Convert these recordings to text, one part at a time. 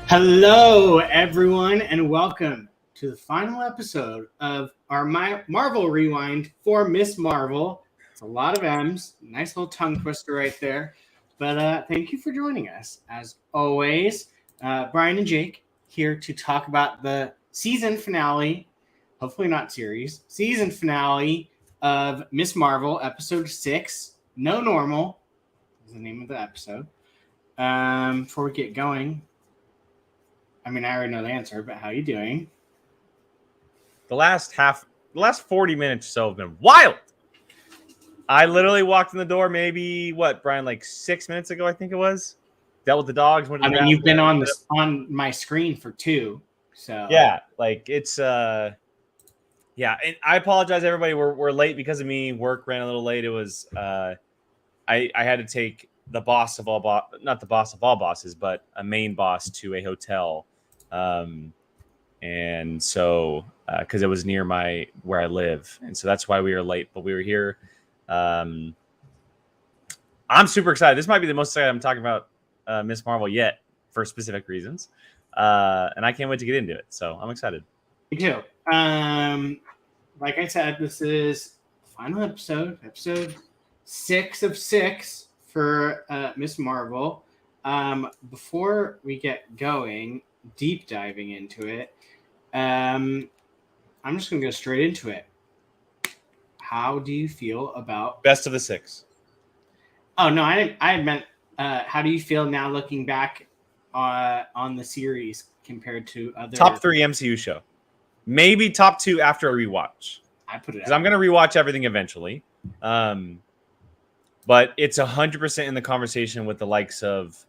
Hello, everyone, and welcome to the final episode of our Marvel Rewind for Miss Marvel. It's a lot of M's, nice little tongue twister right there. But thank you for joining us. As always, Brian and Jake here to talk about the season finale, hopefully not series, season finale of Miss Marvel, episode 6, No Normal is the name of the episode. Before we get going, I mean, I already know the answer, but how are you doing? The last 40 minutes or so have been wild. I literally walked in the door maybe, Brian, like 6 minutes ago, I think it was. Dealt with the dogs. I mean, you've been on my screen for 2, so. Yeah, like it's, yeah, and I apologize, everybody. We're late because of me. Work ran a little late. It was, I had to take the boss of all not the boss of all bosses, but a main boss to a hotel. And so, because it was near where I live, and so that's why we were late. But we were here. I'm super excited. This might be the most excited I'm talking about Miss Marvel yet, for specific reasons, and I can't wait to get into it. So I'm excited. Me too. Like I said, this is the final episode 6 of 6 for Miss Marvel. Before we get going, deep diving into it, I'm just gonna go straight into it. How do you feel about best of the 6? Oh no, I meant how do you feel now looking back on the series compared to other top 3 MCU show? Maybe top 2 after a rewatch. I put it because I'm gonna rewatch everything eventually. But it's 100% in the conversation with the likes of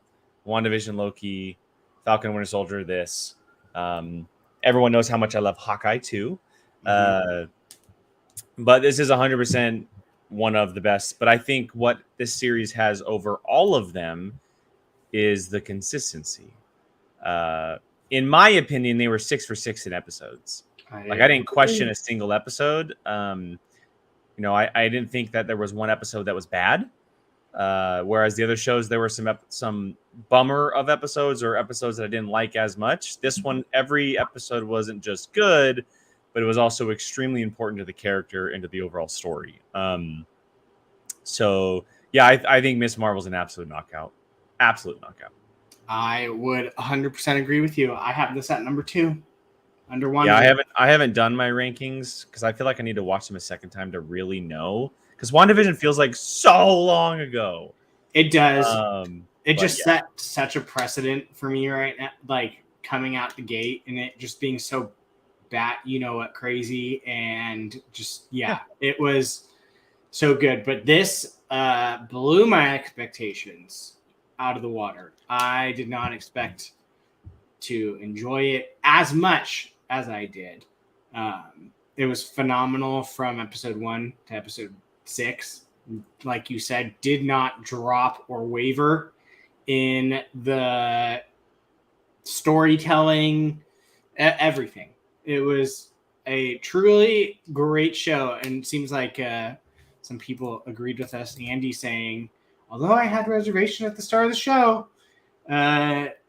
WandaVision, Loki, Falcon and Winter Soldier. This, everyone knows how much I love Hawkeye too. But this is 100% one of the best. But I think what this series has over all of them is the consistency. In my opinion, they were 6 for 6 in episodes. I didn't question a single episode. I didn't think that there was one episode that was bad. Whereas the other shows, there were some bummer of episodes or episodes that I didn't like as much. This one, every episode wasn't just good, but it was also extremely important to the character and to the overall story. So yeah, I think Miss Marvel's an absolute knockout. Absolute knockout. I would 100% agree with you. I have this at number 2. Under 1. Yeah, I haven't done my rankings because I feel like I need to watch them a second time to really know. Because WandaVision feels like so long ago. It does. Set such a precedent for me right now, like coming out the gate and it just being so crazy and just it was so good. But this blew my expectations out of the water. I did not expect to enjoy it as much as I did. It was phenomenal from episode 1 to episode 6. Like you said, did not drop or waver in the storytelling, everything. It was a truly great show, and it seems like some people agreed with us. Andy saying, although I had reservation at the start of the show,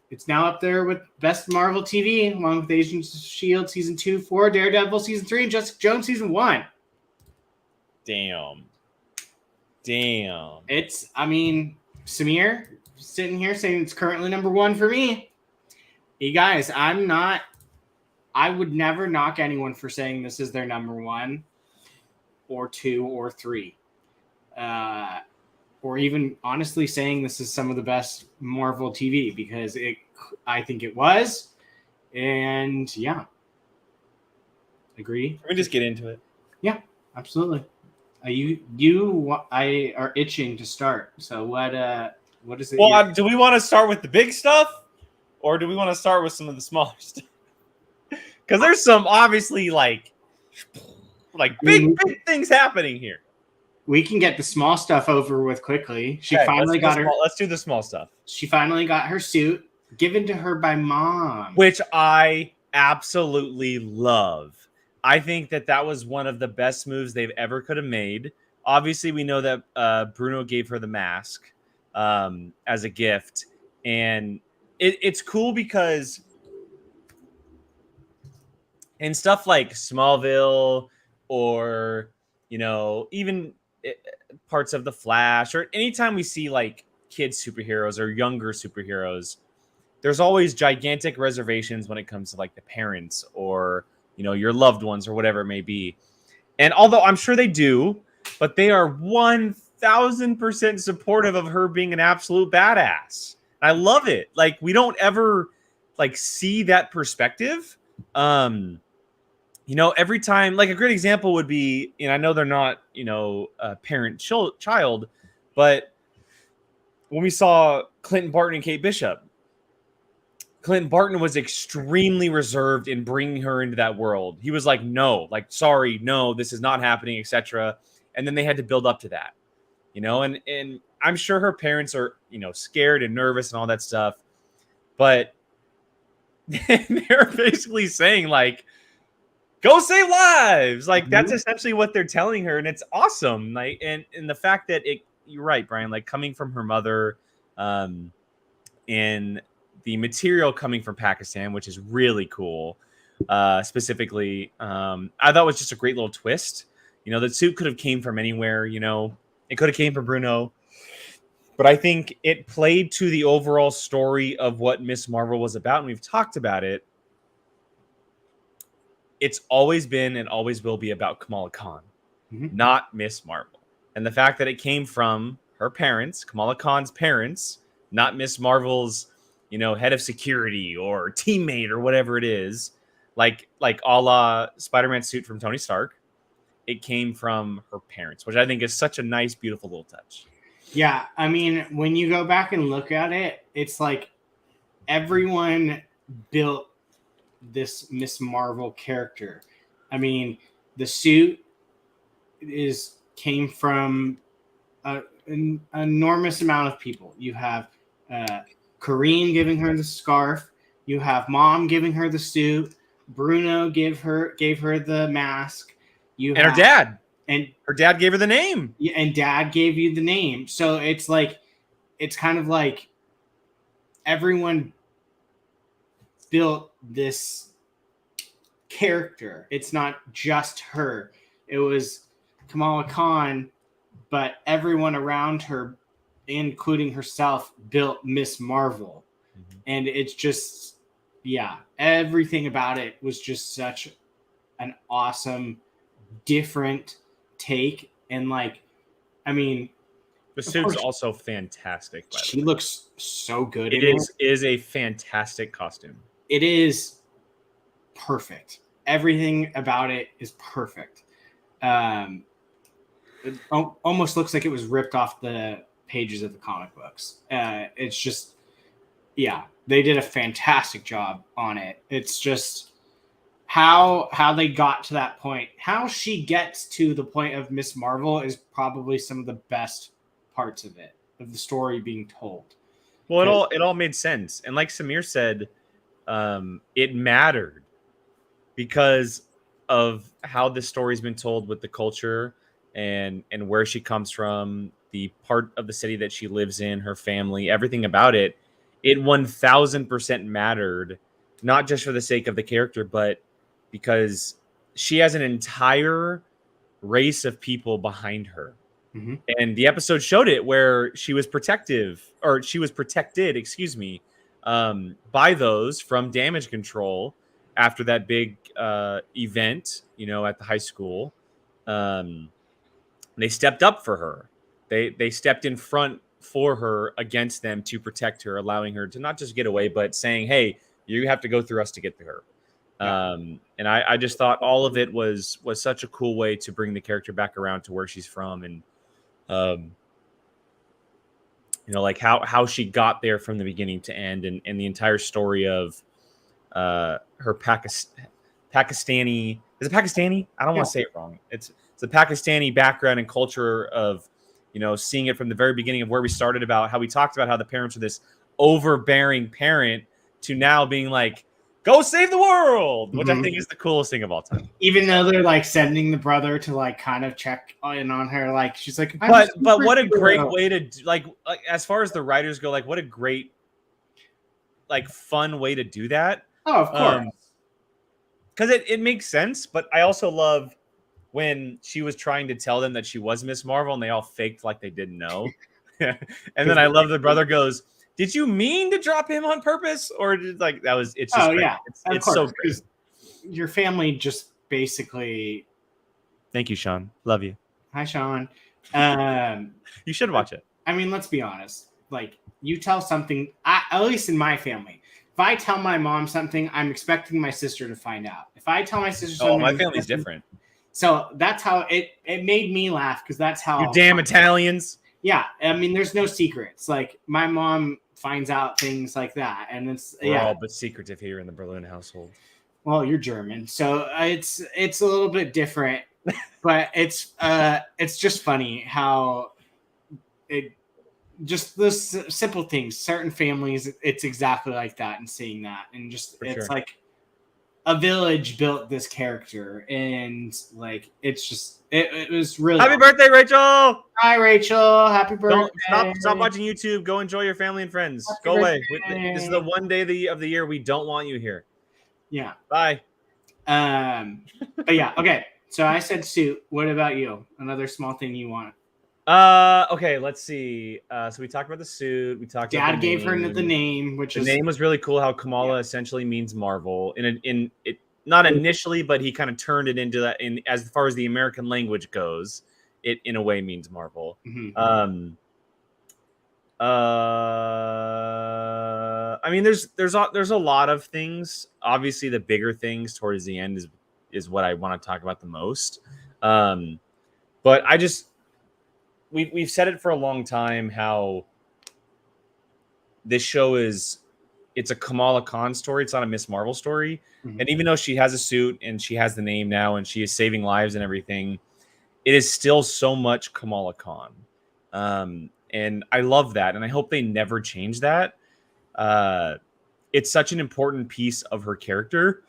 it's now up there with Best Marvel TV, along with Agents of S.H.I.E.L.D. Season 2, 4, Daredevil Season 3, and Jessica Jones Season 1. Damn. Samir sitting here saying it's currently number 1 for me. You guys, I would never knock anyone for saying this is their number 1 or 2 or 3. Or even honestly saying this is some of the best Marvel TV, because I think it was. And yeah. Agree? Can we just get into it? Yeah, absolutely. I are itching to start. So what is it? Well, do we want to start with the big stuff, or do we want to start with some of the smaller stuff? Because there's some obviously like big things happening here. We can get the small stuff over with quickly. Let's do the small stuff. She finally got her suit given to her by Mom, which I absolutely love. I think that was one of the best moves they've ever could have made. Obviously, we know that Bruno gave her the mask as a gift, and it's cool because in stuff like Smallville or, even parts of The Flash, or anytime we see like kids superheroes or younger superheroes, there's always gigantic reservations when it comes to like the parents or, your loved ones or whatever it may be. And although I'm sure they do, but they are 1000% supportive of her being an absolute badass. I love it. Like, we don't ever like see that perspective. Every time, like a great example would be, I know they're not, a parent child, but when we saw Clinton Barton and Kate Bishop, Clinton Barton was extremely reserved in bringing her into that world. He was like, no, like, sorry, no, this is not happening, etc. And then they had to build up to that, and I'm sure her parents are, scared and nervous and all that stuff. But they're basically saying, like, go save lives. Like, that's essentially what they're telling her. And it's awesome. Like, and the fact that you're right, Brian, like coming from her mother, and the material coming from Pakistan, which is really cool. Specifically, I thought was just a great little twist. The suit could have came from anywhere, it could have came from Bruno, but I think it played to the overall story of what Miss Marvel was about. And we've talked about it. It's always been and always will be about Kamala Khan, not Miss Marvel. And the fact that it came from her parents, Kamala Khan's parents, not Miss Marvel's, head of security or teammate or whatever it is, like a la Spider-Man suit from Tony Stark. It came from her parents, which I think is such a nice, beautiful little touch. Yeah, I mean, when you go back and look at it, it's like everyone built this Miss Marvel character. I mean, the suit came from an enormous amount of people. You have Kareem giving her the scarf. You have Mom giving her the suit. Bruno gave her the mask. Her dad. And her dad gave her the name. Yeah, and Dad gave you the name. So it's kind of like everyone built this character. It's not just her. It was Kamala Khan, but everyone around her, including herself, built Miss Marvel. And it's just, everything about it was just such an awesome, different take. And the suit's also fantastic. She looks so good. It is a fantastic costume. It is perfect. Everything about it is perfect. It almost looks like it was ripped off the pages of the comic books. It's just, they did a fantastic job on it. It's just how they got to that point. How she gets to the point of Miss Marvel is probably some of the best parts of it, of the story being told. Well, it all made sense. And like Samir said, it mattered because of how the story's been told with the culture and where she comes from, the part of the city that she lives in, her family, everything about it. It 1000% mattered, not just for the sake of the character, but because she has an entire race of people behind her. And the episode showed it, where she was protected, by those from damage control after that big event, at the high school. They stepped up for her. They stepped in front for her against them to protect her, allowing her to not just get away, but saying, hey, you have to go through us to get to her. And I just thought all of it was such a cool way to bring the character back around to where she's from. And, like how she got there from the beginning to end, and the entire story of her Pakistani. Is it Pakistani? I don't want to say it wrong. It's the Pakistani background and culture of, seeing it from the very beginning of where we started, about how we talked about how the parents are this overbearing parent to now being like, go save the world, which I think is the coolest thing of all time. Even though they're sending the brother to kind of check in on her, she's like, but what a great way to as far as the writers go, what a great like fun way to do that. Oh, of course. Because it makes sense, but I also love when she was trying to tell them that she was Miss Marvel and they all faked like they didn't know. And then I love the brother goes, "Did you mean to drop him on purpose?" Or did, like that was it's just great. Yeah, it's so great. Your family just basically. Thank you, Sean. Love you. Hi, Sean. You should watch it. I mean, let's be honest. Like, you tell something, at least in my family, if I tell my mom something, I'm expecting my sister to find out. If I tell my sister something, my family's different. So that's how it made me laugh, because that's how. You damn Italians. Yeah, I mean, there's no secrets. Like, my mom finds out things like that, and We're all but secretive here in the Berlin household. Well, you're German, so it's a little bit different, but it's just funny how it just those simple things. Certain families, it's exactly like that, and seeing that, and just like a village built this character, and like it's just it was really happy birthday, Rachel. Hi, Rachel. Happy birthday. Stop watching YouTube. Go enjoy your family and friends. Go away. This is the one day of the year we don't want you here. Yeah. Bye. But yeah, okay. So I said suit. What about you? Another small thing you want? Okay, let's see. So we talked about the suit. We talked Dad about gave her the name, which the name was really cool. How Kamala essentially means Marvel. In it, not initially, but he kind of turned it into that. In as far as the American language goes, it in a way means Marvel. Mm-hmm. I mean, there's a lot of things. Obviously, the bigger things towards the end is what I want to talk about the most. But I just we've said it for a long time how this show it's a Kamala Khan story. It's not a Miss Marvel story. Mm-hmm. And even though she has a suit and she has the name now and she is saving lives and everything, it is still so much Kamala Khan. And I love that. And I hope they never change that. It's such an important piece of her character.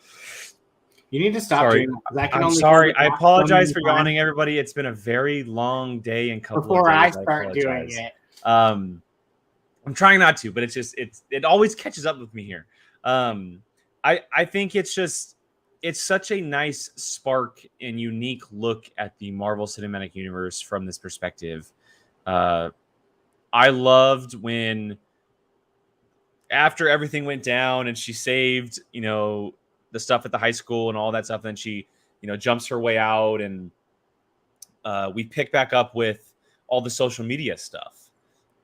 You need to stop doing that. I'm sorry. I apologize for yawning, everybody. It's been a very long day and couple before of days. I start doing it. I'm trying not to, but it always catches up with me here. I think it's such a nice spark and unique look at the Marvel Cinematic Universe from this perspective. I loved when after everything went down and she saved, the stuff at the high school and all that stuff, then she, jumps her way out, and we pick back up with all the social media stuff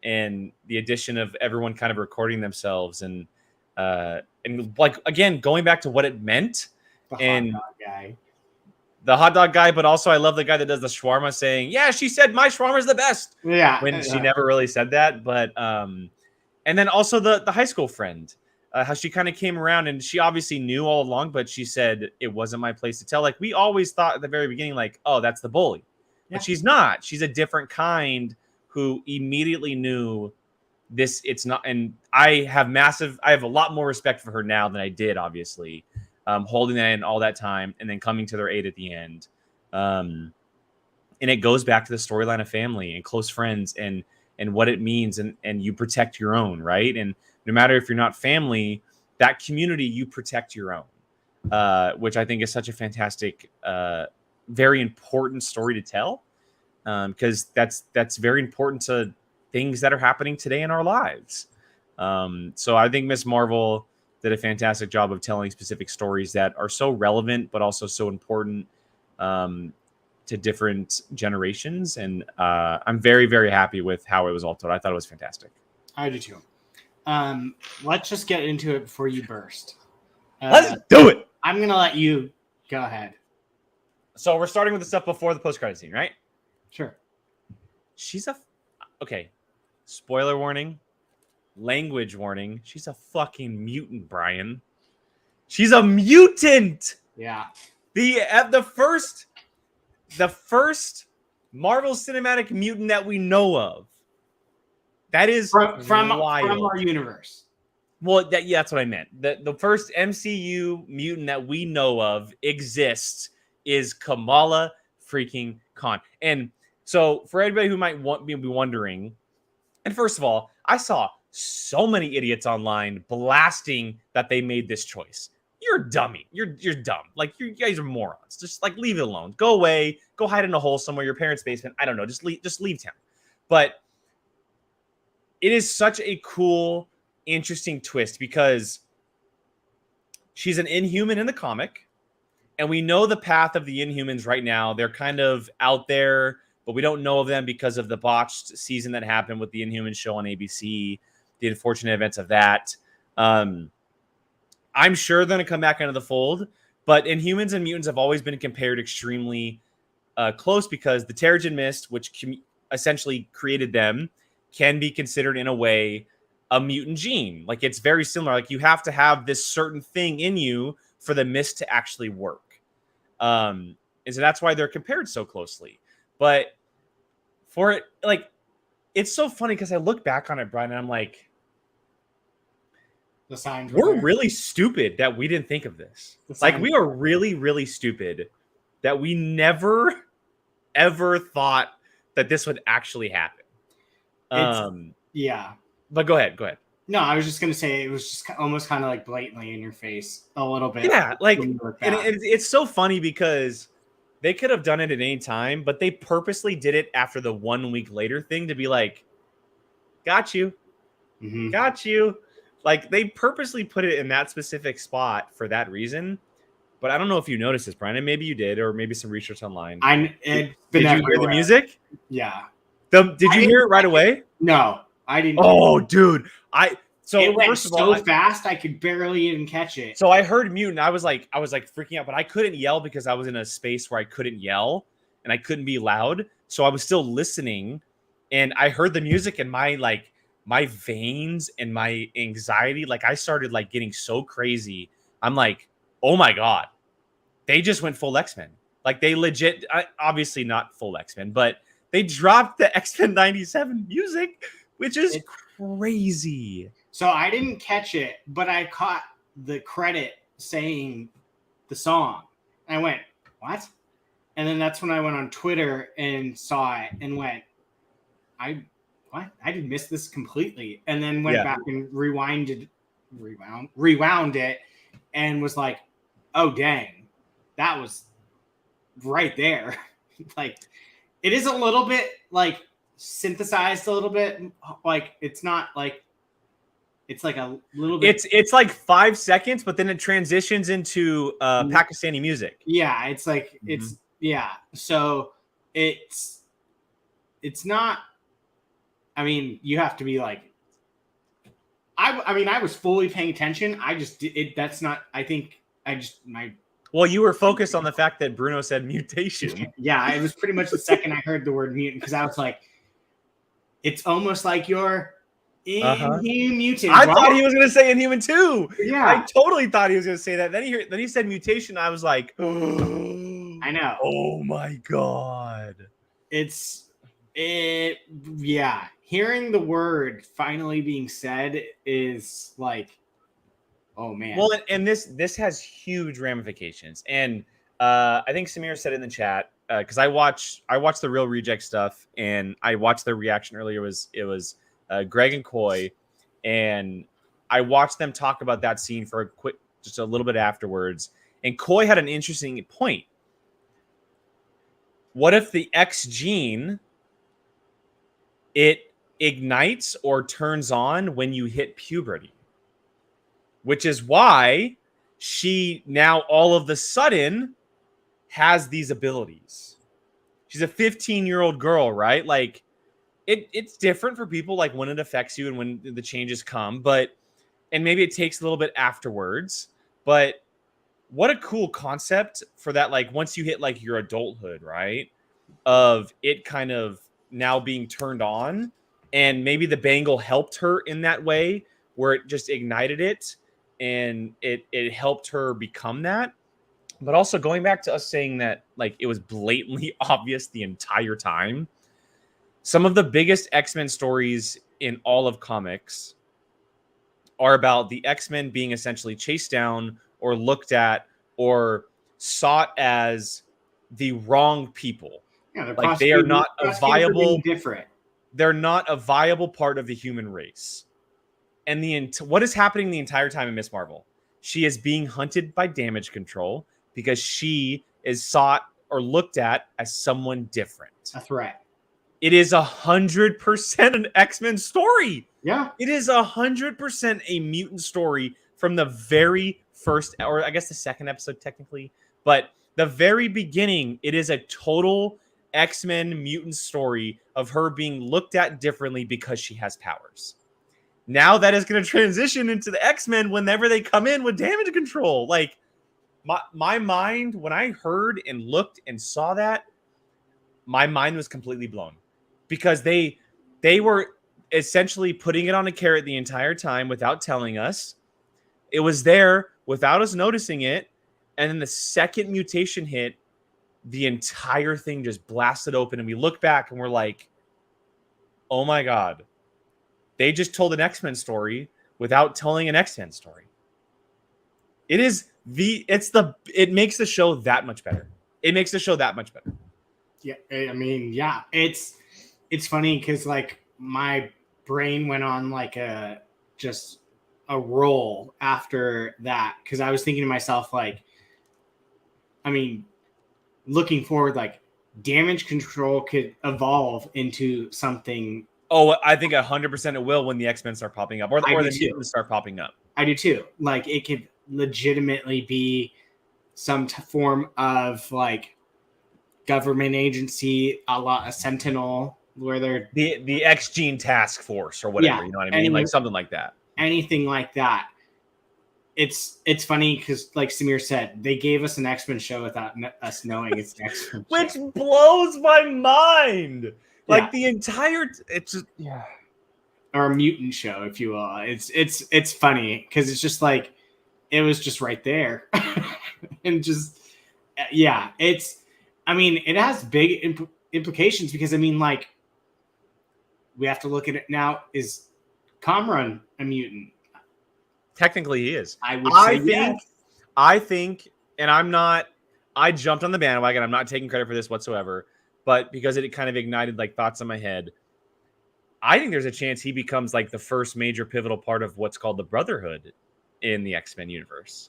and the addition of everyone kind of recording themselves and like, again, going back to what it meant. The hot dog guy, but also I love the guy that does the shawarma saying, "Yeah, she said my shawarma is the best." Yeah, when she never really said that, but and then also the high school friend, how she kind of came around and she obviously knew all along, but she said it wasn't my place to tell. Like we always thought at the very beginning, like, oh, that's the bully, but she's not. She's a different kind who immediately knew this. It's not, and I have a lot more respect for her now than I did, obviously. Holding that in all that time and then coming to their aid at the end. And it goes back to the storyline of family and close friends and what it means. And you protect your own, right? And no matter if you're not family, that community, you protect your own, which I think is such a fantastic, very important story to tell. Because that's very important to things that are happening today in our lives. So I think Miss Marvel did a fantastic job of telling specific stories that are so relevant, but also so important to different generations. And I'm very, very happy with how it was all told. I thought it was fantastic. I do too. Let's just get into it before you burst. Let's do it. I'm going to let you go ahead. So we're starting with the stuff before the post-credit scene, right? Sure. Okay. Spoiler warning. Language warning. She's a fucking mutant, Brian. She's a mutant. Yeah. The first Marvel Cinematic mutant that we know of. That is from our universe. Well, that's what I meant. The first MCU mutant that we know of exists is Kamala freaking Khan. And so for everybody who might be wondering, and first of all, I saw so many idiots online blasting that they made this choice. You're a dummy. You're dumb. Like, you guys are morons. Just like leave it alone. Go away. Go hide in a hole somewhere, your parents' basement. I don't know. Just leave town. But it is such a cool, interesting twist because she's an Inhuman in the comic, and we know the path of the Inhumans right now. They're kind of out there, but we don't know of them because of the botched season that happened with the Inhumans show on ABC, the unfortunate events of that. I'm sure they're going to come back into the fold, but Inhumans and mutants have always been compared extremely close because the Terrigen Mist, which essentially created them, can be considered in a way a mutant gene. Like, it's very similar. Like, you have to have this certain thing in you for the mist to actually work. And so that's why they're compared so closely. But for it, like, it's so funny because I look back on it, Brian, and I'm like, the signs we're really stupid that we didn't think of this. Like, we are really, really stupid that we never, ever thought that this would actually happen. Yeah. But go ahead. No, I was just going to say it was just almost kind of like blatantly in your face a little bit. Yeah, like, and it's so funny because they could have done it at any time, but they purposely did it after the 1 week later thing to be like, got you. Mm-hmm. Got you. Like, they purposely put it in that specific spot for that reason. But I don't know if you noticed this, Brian, and maybe you did, or maybe some research online. Did you hear the music? Yeah. Did you hear it right away? No, I didn't. Oh, dude. So it went first of all, fast I could barely even catch it. So I heard mutant. I was like freaking out, but I couldn't yell because I was in a space where I couldn't yell and I couldn't be loud. So I was still listening, and I heard the music, and my veins and my anxiety, like, I started like getting so crazy. I'm like, oh my God, they just went full X-Men. Like, they legit, obviously not full X-Men, but they dropped the X-Men 97 music, which is crazy. So I didn't catch it, but I caught the credit saying the song. I went, what? And then that's when I went on Twitter and saw it and went, what? I did miss this completely. And then went back and rewound it and was like, oh, dang, that was right there. Like, it is a little bit like synthesized a little bit. Like, it's not like, it's like a little bit. It's like 5 seconds, but then it transitions into Pakistani music. Yeah, it's like So it's not. I mean, you have to be like. I mean, I was fully paying attention. I just it. That's not. I think I just my. Well, you were focused on the fact that Bruno said mutation. Yeah, it was pretty much the second I heard the word mutant because I was like, it's almost like you're. Inhuman. I thought he was going to say Inhuman too. Yeah, I totally thought he was going to say that. Then he said mutation. I was like, I know. Oh my God. Yeah. Hearing the word finally being said is like, oh man. Well, and this has huge ramifications. And I think Samir said in the chat because I watched the Real Reject stuff, and I watched their reaction earlier. It was Greg and Coy, and I watched them talk about that scene for just a little bit afterwards. And Coy had an interesting point. What if the X gene, it ignites or turns on when you hit puberty? Which is why she now all of the sudden has these abilities. She's a 15-year-old girl, right? Like, it's different for people, like when it affects you and when the changes come, and maybe it takes a little bit afterwards, but what a cool concept for that. Like, once you hit like your adulthood, right? Of it kind of now being turned on, and maybe the bangle helped her in that way where it just ignited it and it helped her become that. But also going back to us saying that like it was blatantly obvious the entire time. Some of the biggest X-Men stories in all of comics are about the X-Men being essentially chased down or looked at or sought as the wrong people. Yeah, like they are not a viable different. They're not a viable part of the human race. And what is happening the entire time in Miss Marvel? She is being hunted by Damage Control because she is sought or looked at as someone different. A threat. It is 100% an X-Men story. Yeah. It is 100% a mutant story from the very first, or I guess the second episode technically, but the very beginning, it is a total X-Men mutant story of her being looked at differently because she has powers. Now that is going to transition into the X-Men whenever they come in with Damage Control. Like, my mind, when I heard and looked and saw that, my mind was completely blown. Because they were essentially putting it on a carrot the entire time without telling us. It was there without us noticing it. And then the second mutation hit, the entire thing just blasted open. And we look back and we're like, oh my God. They just told an X-Men story without telling an X-Men story. It makes the show that much better. It makes the show that much better. Yeah, I mean, yeah, it's funny because like my brain went on like a roll after that because I was thinking to myself like, I mean, looking forward, like Damage Control could evolve into something. Oh, I think 100% it will when the X-Men start popping up or the mutants start popping up. I do too. Like it could legitimately be some form of like government agency, a la a Sentinel, where they're the X Gene Task Force or whatever. Yeah, you know what I mean? Like something like that. Anything like that. It's funny because, like Samir said, they gave us an X-Men show without us knowing it's an X-Men show. Which blows my mind. Like the entire, it's just, or a mutant show, if you will. It's funny because it's just like it was just right there, and just it's. I mean, it has big implications because I mean, like we have to look at it now. Is Kamran a mutant? Technically, he is. I think, and I jumped on the bandwagon. I'm not taking credit for this whatsoever. But because it kind of ignited like thoughts in my head, I think there's a chance he becomes like the first major pivotal part of what's called the Brotherhood in the X-Men universe,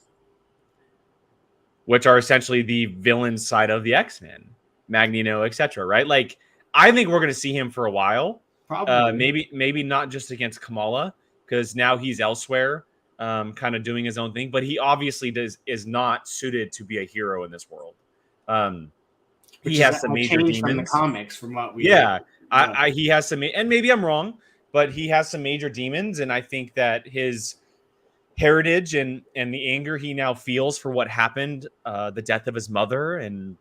which are essentially the villain side of the X-Men, Magneto, etc. Right? Like, I think we're going to see him for a while. Probably. Maybe not just against Kamala because now he's elsewhere, kind of doing his own thing. But he obviously is not suited to be a hero in this world. He has some major demons from the comics, from what we he has some, and maybe I'm wrong, but he has some major demons, and I think that his heritage and the anger he now feels for what happened, the death of his mother, and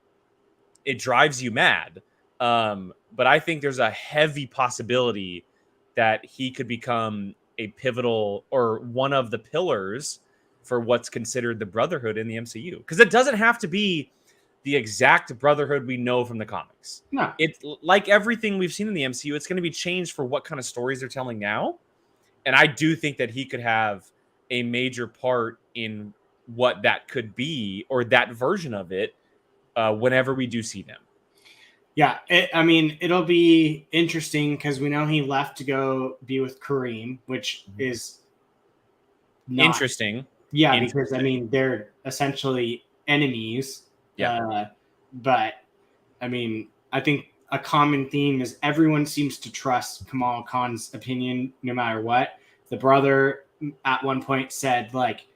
it drives you mad. But I think there's a heavy possibility that he could become a pivotal or one of the pillars for what's considered the Brotherhood in the MCU, because it doesn't have to be the exact Brotherhood we know from the comics. No. It's like everything we've seen in the MCU. It's going to be changed for what kind of stories they're telling now. And I do think that he could have a major part in what that could be, or that version of it, whenever we do see them. Yeah. It'll be interesting because we know he left to go be with Kareem, which is not interesting. Yeah, because I mean, they're essentially enemies. Yeah. But I mean, I think a common theme is everyone seems to trust Kamal Khan's opinion no matter what. The brother at one point said, like,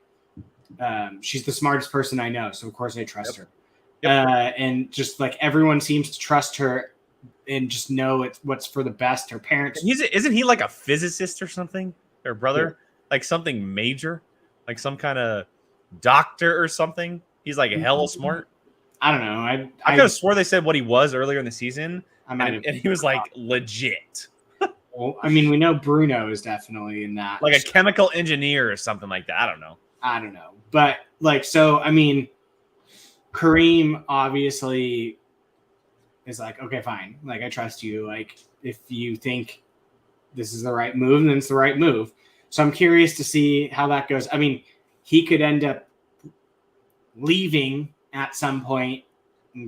she's the smartest person I know, so of course I trust her. And just like everyone seems to trust her and just know it's what's for the best. Her parents. Isn't he like a physicist or something? Her brother, like something major, like some kind of doctor or something. He's like hella smart. I don't know. I could have swore they said what he was earlier in the season, and he was like legit. Well, I mean, we know Bruno is definitely in that, like a chemical engineer or something like that. I don't know, but like, so I mean, Kareem obviously is like, okay, fine, like I trust you. Like, if you think this is the right move, then it's the right move. So I'm curious to see how that goes. I mean, he could end up leaving at some point,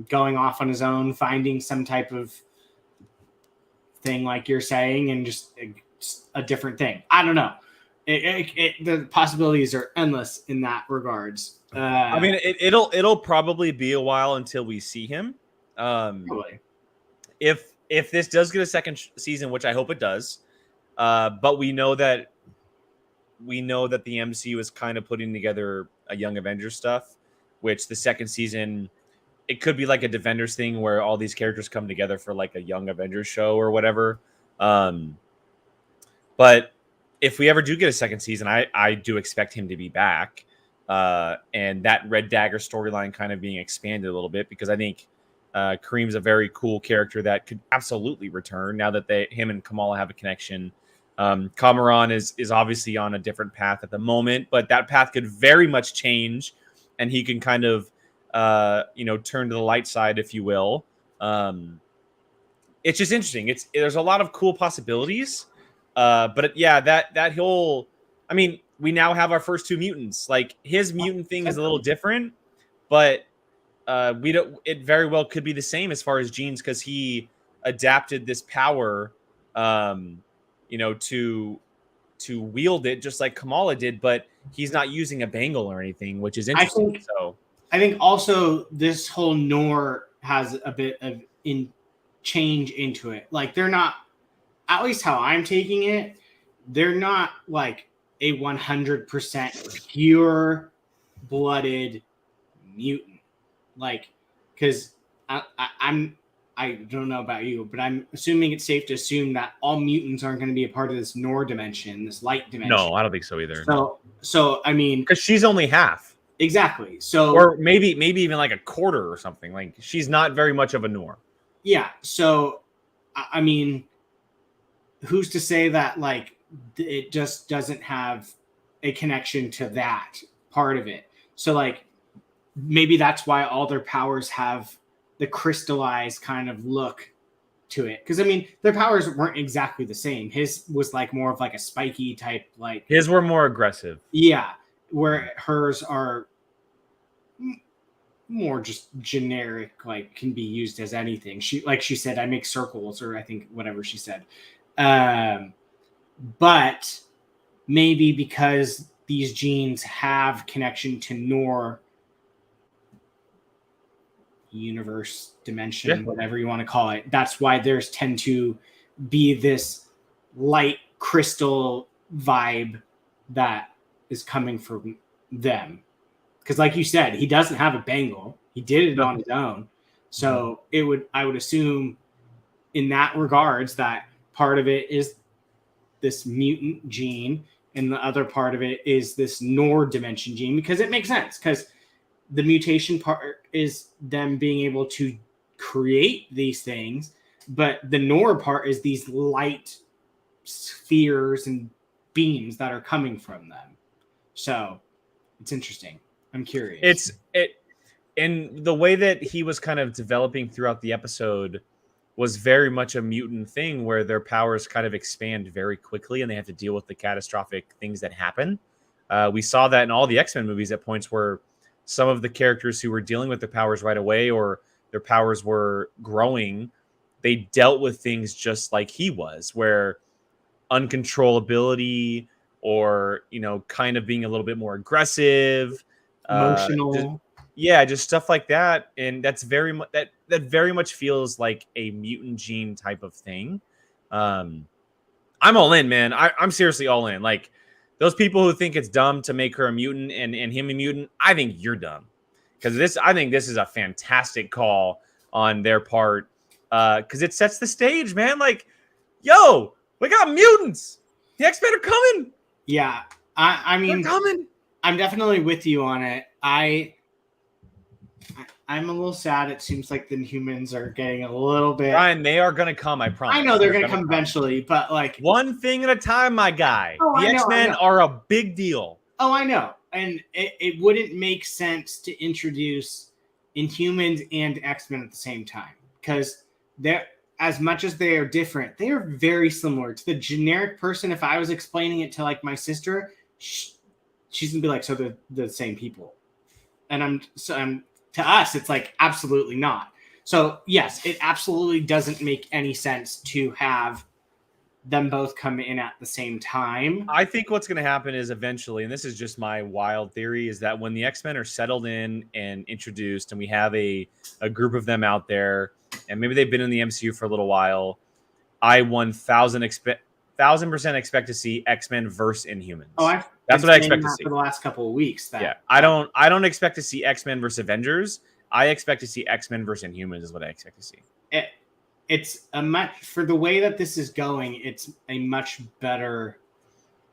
going off on his own, finding some type of thing like you're saying, and just a different thing. I don't know. the possibilities are endless in that regards. I mean, it'll probably be a while until we see him. Probably. If this does get a second season, which I hope it does, but we know that the MCU is kind of putting together a Young Avengers stuff, which the second season it could be like a Defenders thing where all these characters come together for like a Young Avengers show or whatever. But if we ever do get a second season, I do expect him to be back. And that Red Dagger storyline kind of being expanded a little bit because I think Kareem's a very cool character that could absolutely return now that him and Kamala have a connection. Kamran is obviously on a different path at the moment, but that path could very much change, and he can kind of turn to the light side, if you will. It's just interesting. There's a lot of cool possibilities. But yeah, that whole, I mean, we now have our first two mutants. Like his mutant thing is a little different, but it very well could be the same as far as genes because he adapted this power, to wield it just like Kamala did, but he's not using a bangle or anything, which is interesting. I think also this whole Nor has a bit of change into it. Like they're not, at least how I'm taking it, they're not like a 100% pure blooded mutant. Like, because I don't know about you, but I'm assuming it's safe to assume that all mutants aren't going to be a part of this Nor dimension, this light dimension. No, I don't think so either. So I mean, because she's only half. Exactly. So, or maybe even like a quarter or something. Like she's not very much of a Nor. Yeah. So, I mean, who's to say that like it just doesn't have a connection to that part of it? So like maybe that's why all their powers have the crystallized kind of look to it. Because I mean, their powers weren't exactly the same. His was like more of like a spiky type. Like his were more aggressive. Yeah, where hers are more just generic, like can be used as anything. She said, I make circles, or I think whatever she said. But maybe because these genes have connection to Nor universe, dimension, whatever you want to call it, that's why there's tend to be this light crystal vibe that is coming from them. Because like you said, he doesn't have a bangle. He did it on his own. So I would assume in that regards that part of it is this mutant gene and the other part of it is this Nor dimension gene, because it makes sense because the mutation part is them being able to create these things, but the Nor part is these light spheres and beams that are coming from them. So it's interesting. I'm curious. And the way that he was kind of developing throughout the episode was very much a mutant thing where their powers kind of expand very quickly and they have to deal with the catastrophic things that happen. We saw that in all the X-Men movies at points where some of the characters who were dealing with their powers right away or their powers were growing, they dealt with things just like he was, where uncontrollability or, kind of being a little bit more aggressive, emotional. Just stuff like that. And that's very much that very much feels like a mutant gene type of thing. I'm all in, man. I'm seriously all in. Like those people who think it's dumb to make her a mutant and him a mutant, I think you're dumb. Because I think this is a fantastic call on their part. Because it sets the stage, man. Like, yo, we got mutants. The X-Men are coming. Yeah. I mean, they're coming. I'm definitely with you on it. I'm a little sad. It seems like the humans are getting a little bit. Ryan, they are going to come, I promise. I know they're going to come eventually, but like one thing at a time, my guy. The X-Men are a big deal. Oh, I know. And it wouldn't make sense to introduce Inhumans and X-Men at the same time because they're, as much as they are different, they are very similar to the generic person. If I was explaining it to like my sister, she's gonna be like, so they're the same people. And to us, it's like, absolutely not. So yes, it absolutely doesn't make any sense to have them both come in at the same time. I think what's going to happen is eventually, and this is just my wild theory, is that when the X-Men are settled in and introduced, and we have a group of them out there, and maybe they've been in the MCU for a little while, I 1,000% expect to see X-Men versus Inhumans. Oh, that's what I expect to see for the last couple of weeks. I don't expect to see X-Men versus Avengers. I expect to see X-Men versus Inhumans is what I expect to see. It's a much, for the way that this is going, it's a much better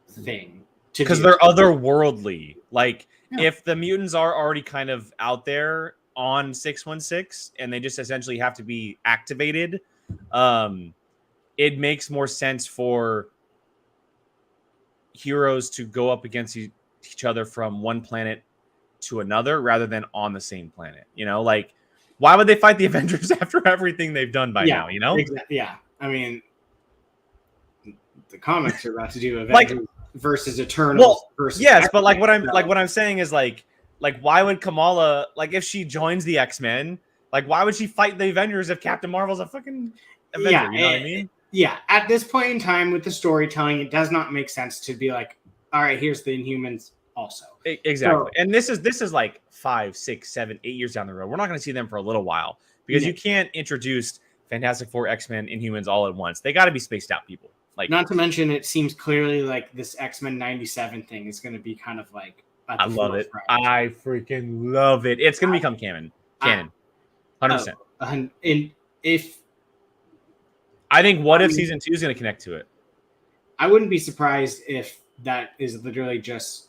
thing because they're otherworldly. Like if the mutants are already kind of out there on 616 and they just essentially have to be activated, it makes more sense for heroes to go up against each other from one planet to another rather than on the same planet. You know, like why would they fight the Avengers after everything they've done by now? You know, exactly. Yeah, I mean, the comics are about to do Avengers versus Eternals. Versus yes, but like what I'm saying is like why would Kamala, like if she joins the X-Men, like why would she fight the Avengers if Captain Marvel's a fucking Avenger? Yeah, you know what I mean? Yeah, at this point in time with the storytelling, it does not make sense to be like, all right, here's the Inhumans also. Exactly. So, and this is like 5, 6, 7, 8 years down the road. We're not going to see them for a little while because you can't introduce Fantastic Four, X-Men, Inhumans all at once. They got to be spaced out people. Like, not to mention, it seems clearly like this X-Men 97 thing is going to be kind of like. I love it. I freaking love it. It's going to become canon. 100%. And if. I think What If Season 2 is going to connect to it. I wouldn't be surprised if that is literally just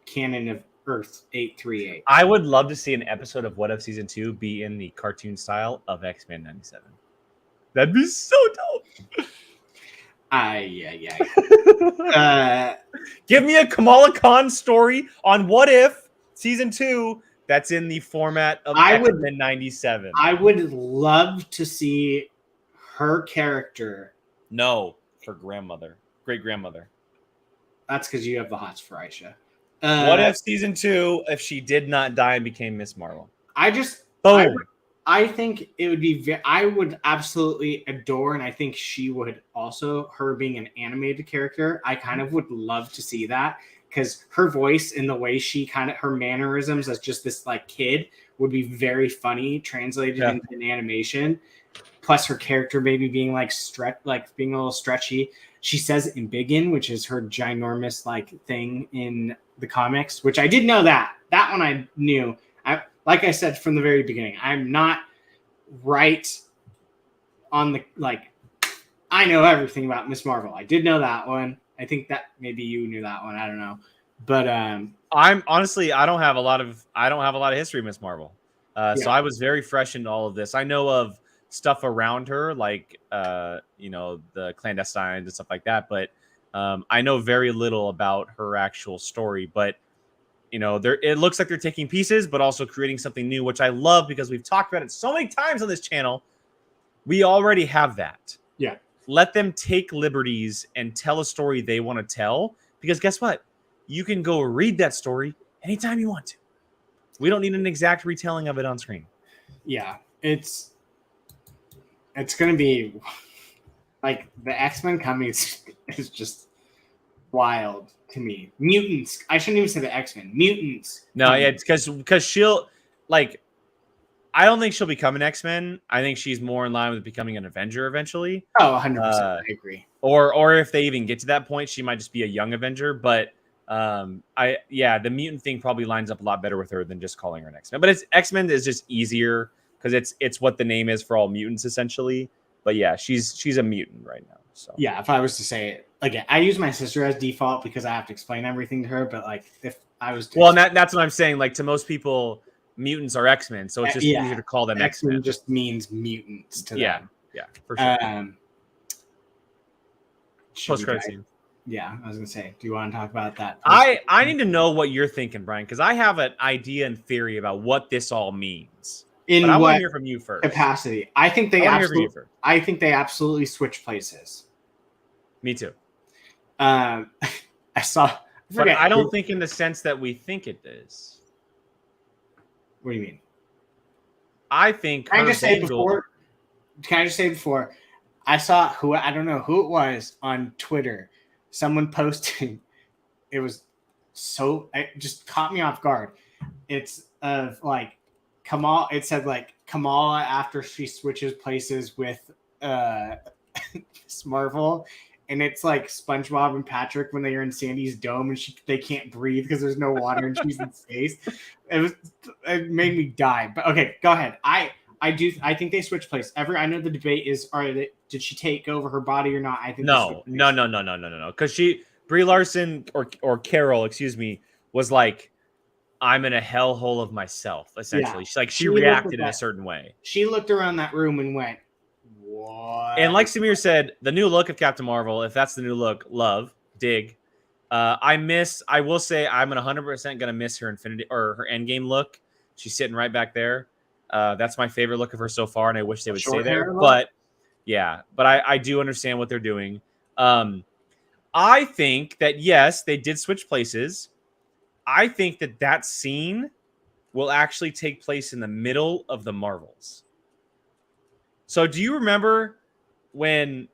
canon of Earth 838. I would love to see an episode of What If Season 2 be in the cartoon style of X-Men 97. That'd be so dope. Give me a Kamala Khan story on What If Season 2 that's in the format of X-Men 97. I would love to see her character. No, for grandmother. Great-grandmother. That's because you have the hots for Aisha. What If Season 2 if she did not die and became Miss Marvel? I think it would be. I would absolutely adore, and I think she would also. Her being an animated character, I kind of would love to see that because her voice and the way she her mannerisms as just this like kid would be very funny translated into an animation. Plus, her character maybe being being a little stretchy. She says "embiggen," which is her ginormous like thing in the comics, which I did know that. That one I knew. Like I said from the very beginning, I'm not right on the I know everything about Miss Marvel. I did know that one. I think that maybe you knew that one. I don't know, but I'm honestly I don't have a lot of history of Miss Marvel, so I was very fresh into all of this. I know of stuff around her, like the clandestines and stuff like that, but I know very little about her actual story. But it looks like they're taking pieces, but also creating something new, which I love because we've talked about it so many times on this channel. We already have that. Yeah. Let them take liberties and tell a story they want to tell, because guess what? You can go read that story anytime you want to. We don't need an exact retelling of it on screen. Yeah. It's going to be like the X-Men coming is just wild. To me, mutants. I shouldn't even say the X-Men. Mutants. No, yeah, it's because she'll like. I don't think she'll become an X-Men. I think she's more in line with becoming an Avenger eventually. Oh, 100%. I agree. Or if they even get to that point, she might just be a young Avenger. But the mutant thing probably lines up a lot better with her than just calling her an X-Men. But X-Men is just easier because it's what the name is for all mutants essentially. But yeah, she's a mutant right now. So yeah, if I was to say it again, I use my sister as default because I have to explain everything to her. But like, if I was to that's what I'm saying. Like to most people, mutants are X-Men, so it's just easier to call them X-Men. Just means mutants to them. Yeah, for sure. Post-credit scene. Yeah, I was gonna say, do you want to talk about that? I need to know what you're thinking, Brian, because I have an idea and theory about what this all means. But I want to hear from you first. Capacity. I think they absolutely switch places. Me too. I saw. But I don't think in the sense that we think it is. What do you mean? I think. Can I just say before? I saw I don't know who it was on Twitter. Someone posted. It was it just caught me off guard. It's of like Kamala. It said like Kamala after she switches places with Miss Marvel, and it's like SpongeBob and Patrick when they are in Sandy's dome and they can't breathe because there's no water and she's in space. It made me die. But okay, go ahead. I think they switch place. I know the debate is did she take over her body or not? I think No. Because Brie Larson or Carol, excuse me, was like, I'm in a hellhole of myself, essentially. Yeah. She reacted in a certain way. She looked around that room and went, what? And like Samir said, the new look of Captain Marvel, if that's the new look, love, dig. I will say I'm 100% going to miss her Infinity or her Endgame look. She's sitting right back there. That's my favorite look of her so far, and I wish they would stay there. But yeah, but I do understand what they're doing. I think that, yes, they did switch places. I think that scene will actually take place in the middle of the Marvels. So do you remember when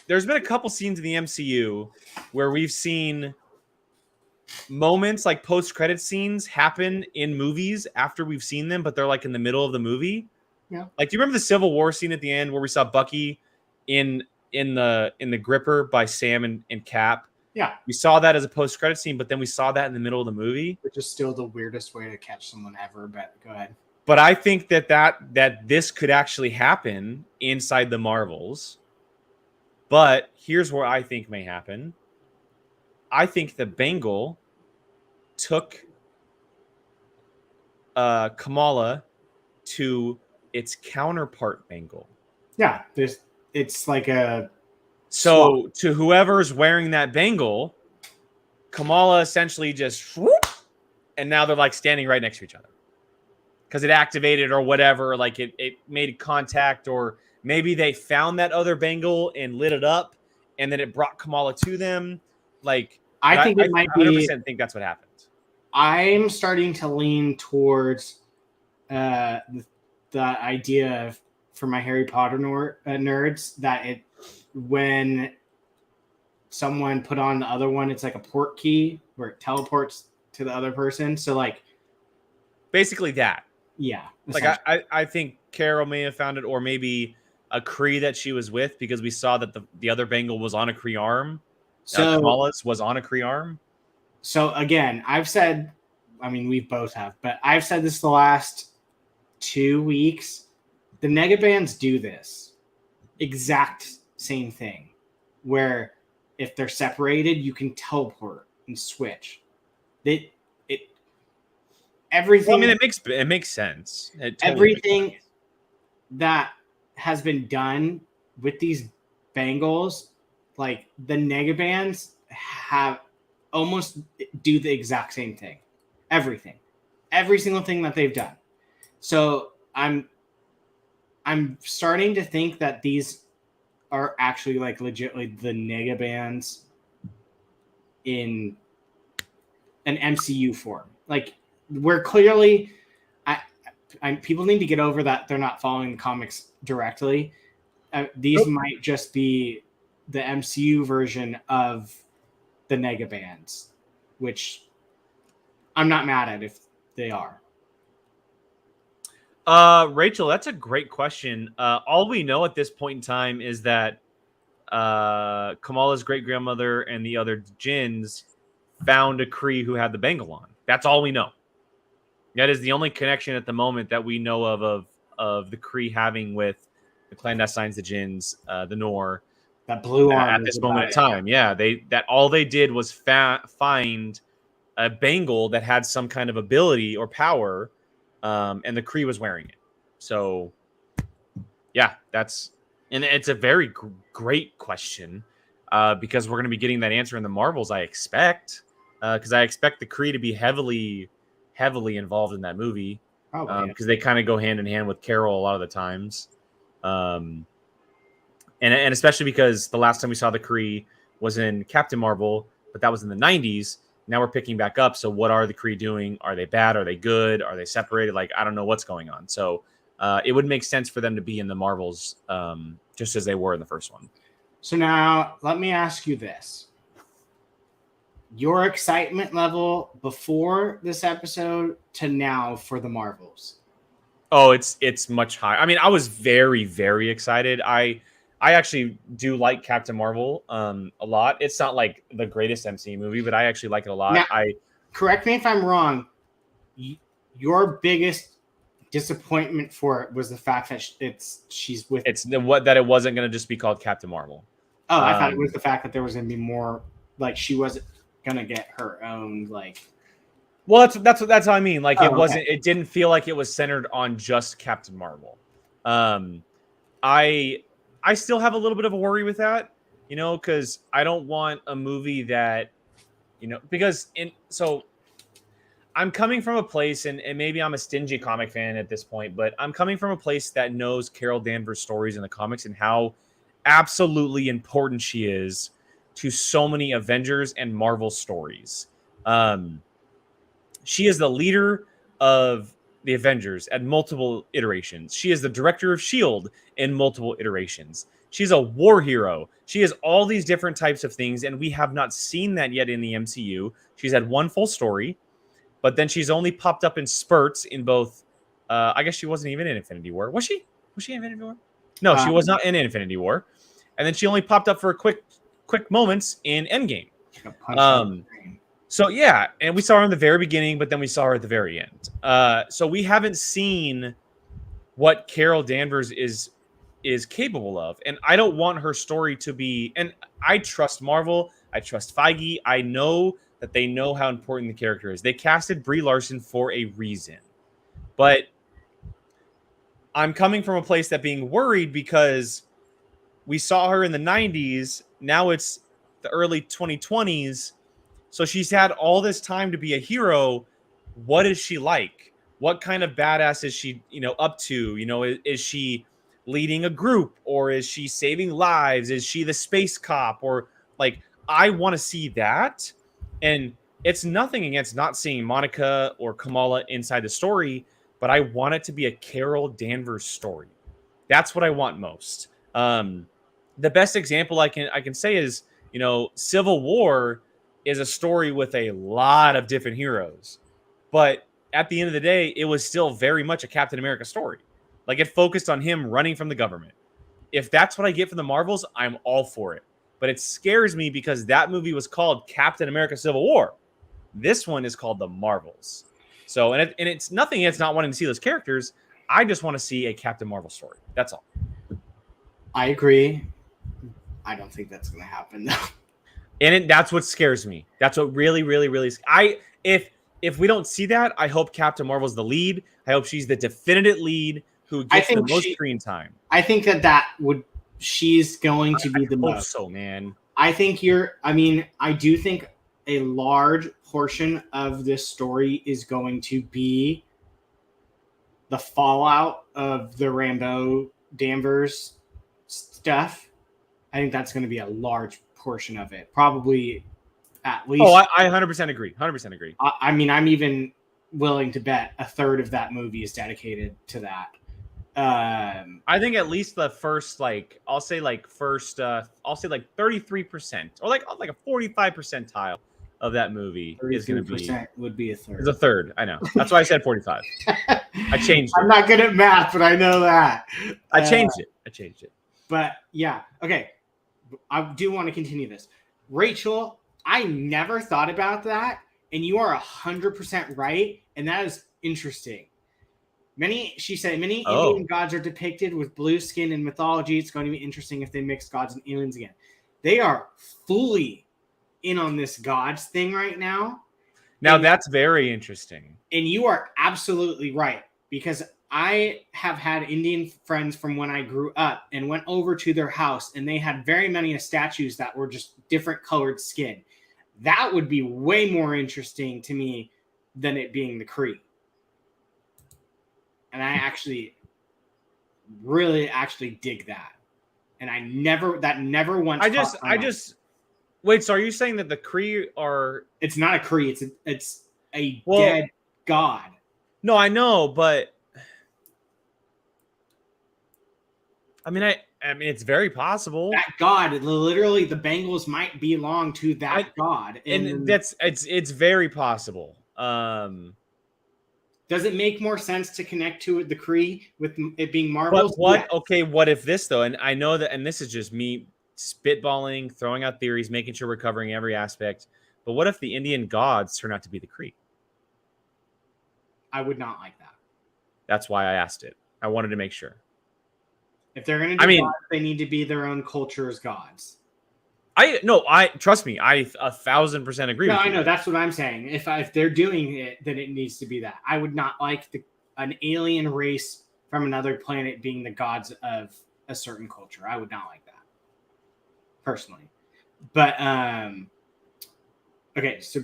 there's been a couple scenes in the MCU where we've seen moments like post-credit scenes happen in movies after we've seen them, but they're like in the middle of the movie? Yeah. Like, do you remember the Civil War scene at the end where we saw Bucky in the gripper by Sam and Cap? Yeah. We saw that as a post-credit scene, but then we saw that in the middle of the movie. Which is still the weirdest way to catch someone ever, but go ahead. But I think that this could actually happen inside the Marvels. But here's where I think may happen. I think the Bengal took Kamala to its counterpart Bengal. Yeah, it's like a... So to whoever's wearing that Bengal, Kamala essentially just whoop, and now they're like standing right next to each other because it activated or whatever, like it made contact, or maybe they found that other Bengal and lit it up, and then it brought Kamala to them. Like I think it might 100% think that's what happened. I'm starting to lean towards the idea of, for my Harry Potter nerds, that when someone put on the other one, it's like a port key where it teleports to the other person. So like basically that. Yeah. Like I think Carol may have found it, or maybe a Kree that she was with, because we saw that the other Bengal was on a Kree arm. So Kamala's was on a Kree arm. So again, we both have, but I've said this the last 2 weeks. The Negabands do this exact same thing, where if they're separated, you can teleport and switch. Everything. Well, I mean, it makes sense. Everything that has been done with these Bengals, like the Negabands, have almost do the exact same thing. Everything, every single thing that they've done. So I'm starting to think that these are actually like legitimately the Negabands in an MCU form. Like, we're clearly, people need to get over that they're not following the comics directly. These might just be the MCU version of the Negabands, which I'm not mad at if they are. Rachel, that's a great question. All we know at this point in time is that Kamala's great grandmother and the other Jinns found a Kree who had the Bengal on. That's all we know. That is the only connection at the moment that we know of the Kree having with the clandestines, the Jinns, the Nor. That blue arm at this moment in time. Yeah, all they did was find a Bengal that had some kind of ability or power, and the Kree was wearing it. So, yeah, it's a very great question, because we're going to be getting that answer in the Marvels, I expect, because I expect the Kree to be heavily involved in that movie, because they kind of go hand in hand with Carol a lot of the times, and especially because the last time we saw the Kree was in Captain Marvel, but that was in the 90s. Now we're picking back up. So what are the Kree doing? Are they bad? Are they good? Are they separated? Like, I don't know what's going on. So it would make sense for them to be in the Marvels just as they were in the first one. So now let me ask you this. Your excitement level before this episode to now for the Marvels. Oh, it's much higher. I mean, I was very, very excited. I actually do like Captain Marvel a lot. It's not like the greatest MCU movie, but I actually like it a lot. Now, correct me if I'm wrong. Your biggest disappointment for it was the fact that she's with. It's that it wasn't going to just be called Captain Marvel. Oh, I thought it was the fact that there was going to be more. Like she wasn't going to get her own like. Well, that's how I mean. Like it wasn't. Okay. It didn't feel like it was centered on just Captain Marvel. I still have a little bit of a worry with that, because I don't want a movie that, because I'm coming from a place, and maybe I'm a stingy comic fan at this point, but I'm coming from a place that knows Carol Danvers' stories in the comics and how absolutely important she is to so many Avengers and Marvel stories. She is the leader of the Avengers at multiple iterations. She is the director of S.H.I.E.L.D. in multiple iterations. She's a war hero. She has all these different types of things, and we have not seen that yet in the MCU. She's had one full story, but then she's only popped up in spurts in both. I guess she wasn't even in Infinity War. Was she? Was she in Infinity War? No, she was not in Infinity War. And then she only popped up for quick moments in Endgame. So yeah, and we saw her in the very beginning, but then we saw her at the very end. So we haven't seen what Carol Danvers is capable of, and I don't want her story to be. And I trust Marvel. I trust Feige. I know that they know how important the character is. They casted Brie Larson for a reason, but I'm coming from a place that being worried because we saw her in the 90s. Now it's the early 2020s. So she's had all this time to be a hero. What is she like? What kind of badass is she, up to? Is she leading a group, or is she saving lives? Is she the space cop? Or like, I want to see that. And it's nothing against not seeing Monica or Kamala inside the story, but I want it to be a Carol Danvers story. That's what I want most. The best example I can say is, Civil War is a story with a lot of different heroes. But at the end of the day, it was still very much a Captain America story. Like, it focused on him running from the government. If that's what I get from the Marvels, I'm all for it. But it scares me because that movie was called Captain America Civil War. This one is called The Marvels. So, and it's nothing against not wanting to see those characters. I just want to see a Captain Marvel story. That's all. I agree. I don't think that's going to happen, though. And that's what scares me. That's what really, really, really. If we don't see that, I hope Captain Marvel's the lead. I hope she's the definitive lead who gets the most screen time. I think she's going to be the most. I hope so, man. I do think a large portion of this story is going to be the fallout of the Rambeau Danvers stuff. I think that's going to be a large portion of it. Probably at least. Oh, I 100% agree. 100% agree. I'm even willing to bet a third of that movie is dedicated to that. I think at least the first, I'll say 33%, or like a 45 percentile of that movie is going to be would be a third. It's a third. I know. That's why I said 45. I changed it. I'm not good at math, but I know that. I changed it. But yeah, okay. I do want to continue this. Rachel, I never thought about that, and you are 100% right, and that is interesting. Many Indian gods are depicted with blue skin in mythology. It's going to be interesting if they mix gods and aliens again. They are fully in on this gods thing right now. Now that's very interesting. And you are absolutely right, because I have had Indian friends from when I grew up and went over to their house, and they had very many statues that were just different colored skin. That would be way more interesting to me than it being the Kree. And I really dig that. And I never once. Wait, so are you saying that the Kree are? It's not a Kree. It's a dead god. No, I know, but I mean, it's very possible. That god, literally, the Bengals might belong to that god, and it's very possible. Does it make more sense to connect to the Kree with it being Marvels? But what? Yeah. Okay, what if this though? And I know that, and this is just me spitballing, throwing out theories, making sure we're covering every aspect. But what if the Indian gods turn out to be the Kree? I would not like that. That's why I asked it. I wanted to make sure. If they're going to do gods, they need to be their own culture's gods. I trust me. I 1,000% agree. No, I know that's what I'm saying. If they're doing it, then it needs to be that. I would not like an alien race from another planet being the gods of a certain culture. I would not like that personally. But okay, so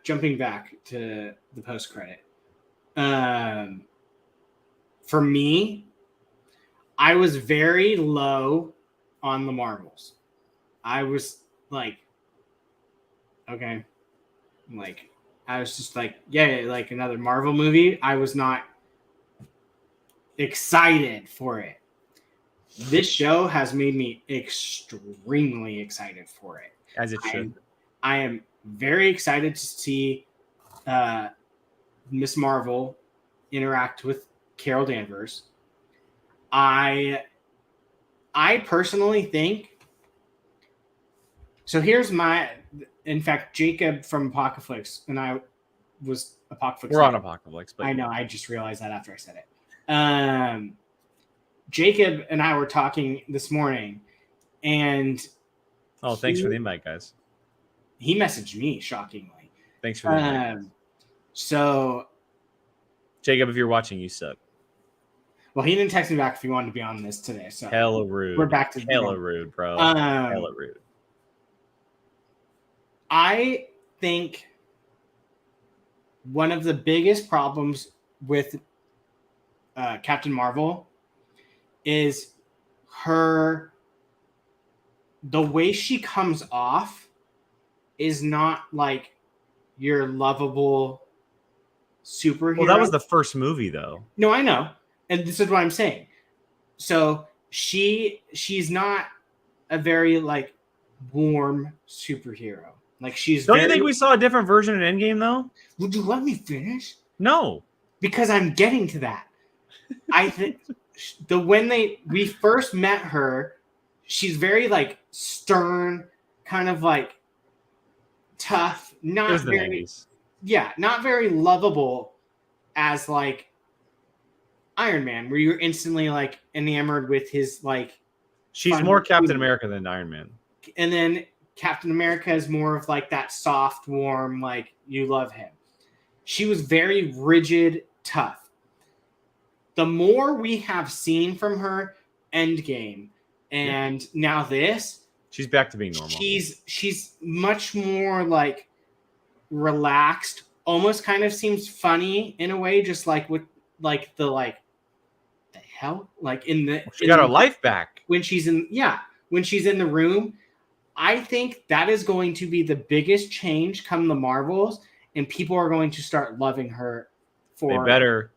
jumping back to the post credit. For me, I was very low on the Marvels. I was like, okay. Like, I was just like, yeah, like another Marvel movie. I was not excited for it. This show has made me extremely excited for it. As it should. I am very excited to see Miss Marvel interact with Carol Danvers. I personally think. So here's in fact, Jacob from Apocalypse and I was Apocalypse. We're on Apocalypse, but I know. I just realized that after I said it. Jacob and I were talking this morning, and thanks for the invite, guys. He messaged me shockingly. Thanks for the invite. So, Jacob, if you're watching, you suck. Well, he didn't text me back if he wanted to be on this today. So hella rude. We're back to hella rude, bro. Hella rude. I think one of the biggest problems with Captain Marvel is the way she comes off is not like your lovable superhero. Well, that was the first movie, though. No, I know. And this is what I'm saying. So she's not a very like warm superhero. Like she's. Don't you think we saw a different version in Endgame though? Would you let me finish? No, because I'm getting to that. I think when we first met her, she's very like stern, kind of like tough, not very. 90s. Yeah, not very lovable as like Iron Man, where you're instantly like enamored with his like. She's more Captain America than Iron Man. And then Captain America is more of like that soft, warm, like you love him. She was very rigid, tough. The more we have seen from her, Endgame, and now this, she's back to being normal. She's much more like relaxed. Almost kind of seems funny in a way, just like with like the hell, like she got her life back when she's in the room. I think that is going to be the biggest change come the Marvels, and people are going to start loving her.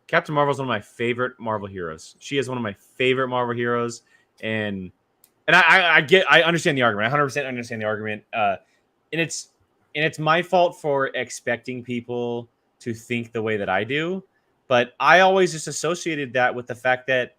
Captain Marvel is one of my favorite Marvel heroes. She is one of my favorite Marvel heroes, and I understand the argument. I 100% understand the argument. And it's my fault for expecting people to think the way that I do, but I always just associated that with the fact that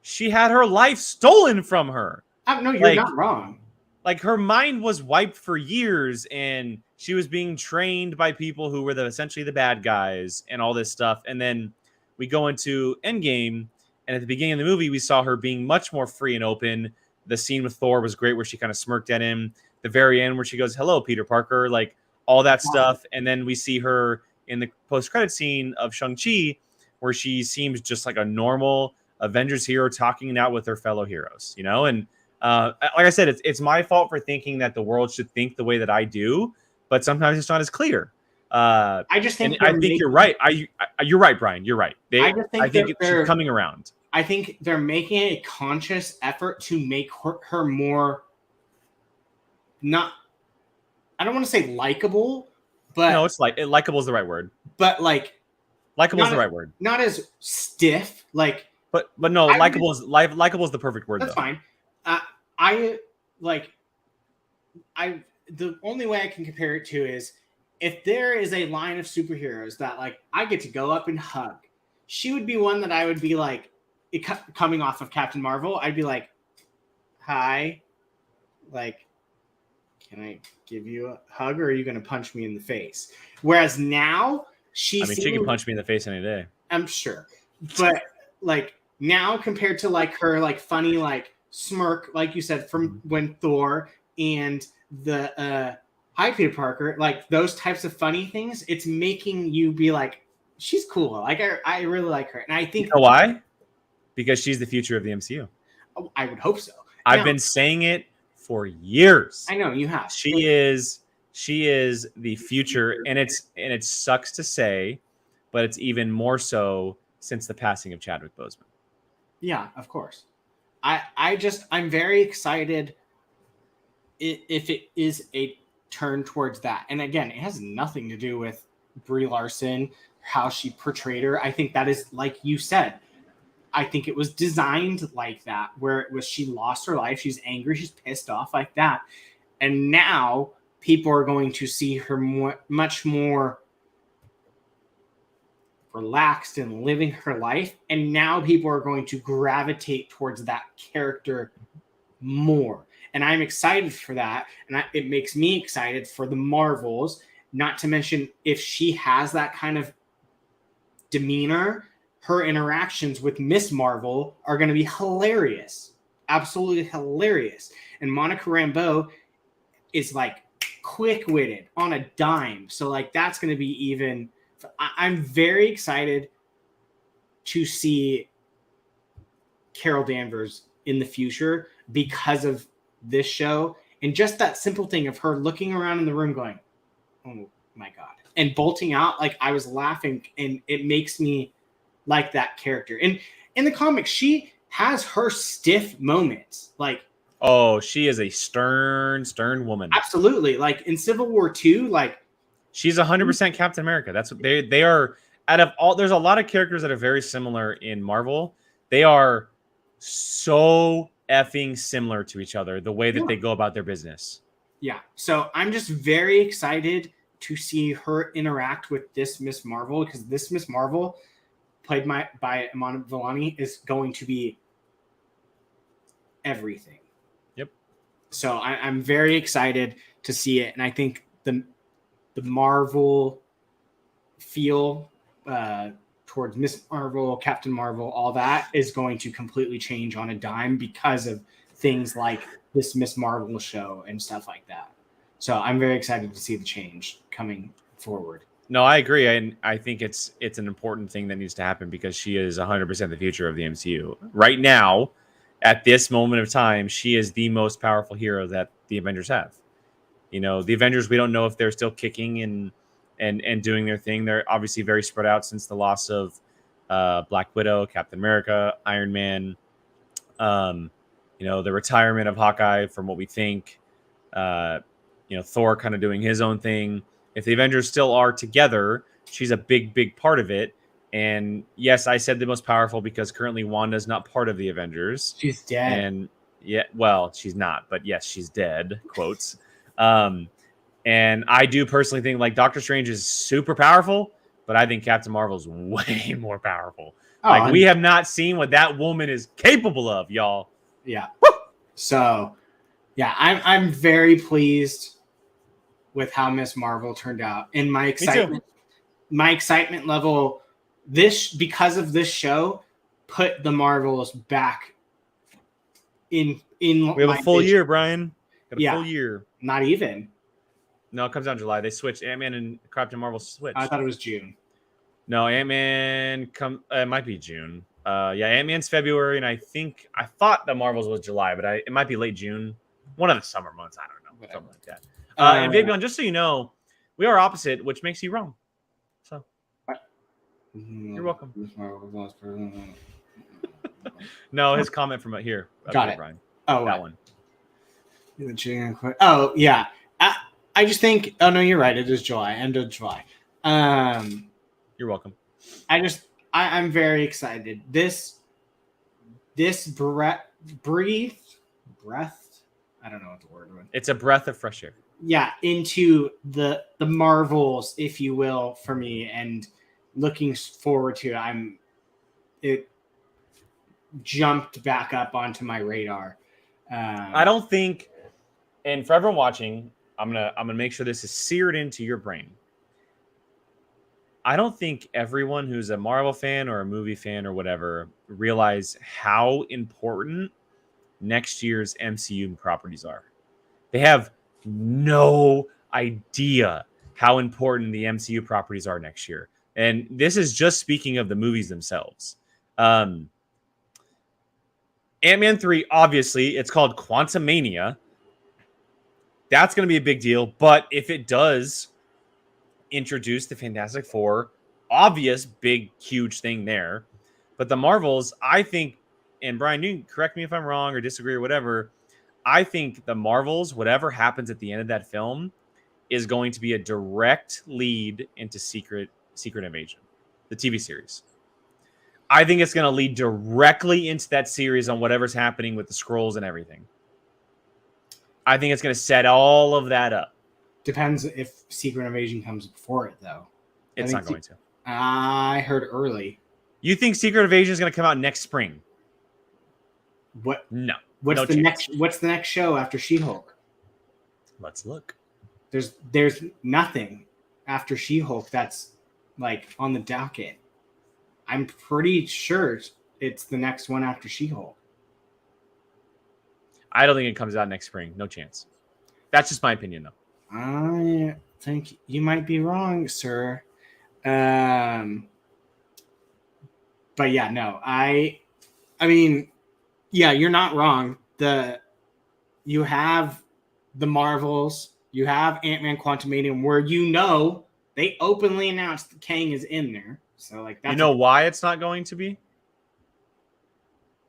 she had her life stolen from her. No, you're not wrong. Like her mind was wiped for years, and she was being trained by people who were essentially the bad guys and all this stuff. And then we go into Endgame, and at the beginning of the movie, we saw her being much more free and open. The scene with Thor was great, where she kind of smirked at him. The very end, where she goes, "Hello, Peter Parker," like all that stuff. And then we see her in the post-credit scene of Shang-Chi, where she seems just like a normal Avengers hero talking it out with her fellow heroes, you know? And like I said, it's my fault for thinking that the world should think the way that I do, but sometimes it's not as clear. I think you're right. You're right, Brian. You're right. I think she's coming around. I think they're making a conscious effort to make her more not. I don't want to say likable, but no, it's likable is the right word. But like likable is the right word. Not as stiff. Like But no, likable is the perfect word. That's though. fine. The only way I can compare it to is if there is a line of superheroes that like I get to go up and hug, she would be one that I would be like, coming off of Captain Marvel, I'd be like, hi, like, can I give you a hug or are you going to punch me in the face? Whereas now she can punch me in the face any day. I'm sure. But like now compared to like her like funny like smirk, like you said, from when Thor and the Hi Peter Parker, like those types of funny things, it's making you be like, she's cool. Like I really like her. And I think, you know why? Because she's the future of the MCU. I would hope so. I've been saying it for years. I know you have. She is the future, and it sucks to say, but it's even more so since the passing of Chadwick Boseman. Yeah, of course. I'm very excited if it is a turn towards that. And again, it has nothing to do with Brie Larson, how she portrayed her. I think that is, like you said, I think it was designed like that, where it was she lost her life, she's angry, she's pissed off like that. And now people are going to see her much more relaxed and living her life. And now people are going to gravitate towards that character more. And I'm excited for that. And it makes me excited for the Marvels, not to mention if she has that kind of demeanor, her interactions with Miss Marvel are going to be hilarious. Absolutely hilarious. And Monica Rambeau is like quick-witted on a dime. So like that's going to be even... I'm very excited to see Carol Danvers in the future because of this show. And just that simple thing of her looking around in the room going, oh my God. And bolting out, like I was laughing, and it makes me like that character. And in the comics, she has her stiff moments. Like, oh, she is a stern woman. Absolutely. Like in Civil War II, like she's 100% Captain America. That's what they are. Out of all, there's a lot of characters that are very similar in Marvel. They are so effing similar to each other, the way that they go about their business. Yeah. So I'm just very excited to see her interact with this Miss Marvel, because this Miss Marvel, played by Iman Vellani, is going to be everything. Yep. So I'm very excited to see it, and I think the Marvel feel towards Miss Marvel, Captain Marvel, all that is going to completely change on a dime because of things like this Miss Marvel show and stuff like that. So I'm very excited to see the change coming forward. No, I agree. And I think it's an important thing that needs to happen because she is 100% the future of the MCU. Right now, at this moment of time, she is the most powerful hero that the Avengers have. You know, the Avengers, we don't know if they're still kicking and doing their thing. They're obviously very spread out since the loss of Black Widow, Captain America, Iron Man, the retirement of Hawkeye from what we think, Thor kind of doing his own thing. If the Avengers still are together, she's a big part of it. And yes, I said the most powerful because currently Wanda's not part of the Avengers. She's dead. And yeah, well, she's not, but yes, she's dead, quotes. And I do personally think like Doctor Strange is super powerful, but I think Captain Marvel's way more powerful. We have not seen what that woman is capable of, y'all. Yeah. Woo! So, yeah, I'm very pleased with how Miss Marvel turned out. And my excitement level because of this show put the Marvels back in we have a full year, Brian. Got a full year. Not even. No, it comes out in July. They switched. Ant-Man and Captain Marvel switched. I thought it was June. No, Ant-Man it might be June. Ant-Man's February, and I thought the Marvels was July, but it might be late June. One of the summer months. I don't know. Something like that. And Vivian, just so you know, we are opposite, which makes you wrong. So you're welcome. No, his comment from here. Got it. Brian. Oh, that one. Oh, yeah. I just think. Oh no, you're right. It is July. End of July. You're welcome. I'm very excited. This this breath. I don't know what the word was. It's a breath of fresh air. Yeah, into the Marvels, if you will, for me, and looking forward to it. It jumped back up onto my radar. I don't think, and for everyone watching, I'm gonna make sure this is seared into your brain. I don't think everyone who's a Marvel fan or a movie fan or whatever realize how important next year's MCU properties are. They have no idea how important the MCU properties are next year. And this is just speaking of the movies themselves. Ant-Man 3, obviously, it's called Quantumania. That's going to be a big deal. But if it does introduce the Fantastic Four, obvious, big, huge thing there. But the Marvels, I think, and Brian, you can correct me if I'm wrong or disagree or whatever, I think the Marvels, whatever happens at the end of that film, is going to be a direct lead into Secret Invasion, the TV series. I think it's going to lead directly into that series on whatever's happening with the Skrulls and everything. I think it's going to set all of that up. Depends if Secret Invasion comes before it, though. It's not going to. I heard early. You think Secret Invasion is going to come out next spring? What? No. What's the next show after She-Hulk? Let's look. There's nothing after She-Hulk that's like on the docket. I'm pretty sure it's the next one after She-Hulk. I don't think it comes out next spring. No chance. That's just my opinion, though. I think you might be wrong, sir. But yeah, no. I mean, yeah, you're not wrong. You have the Marvels, you have Ant-Man Quantumania, where they openly announced that Kang is in there. So like that's why it's not going to be?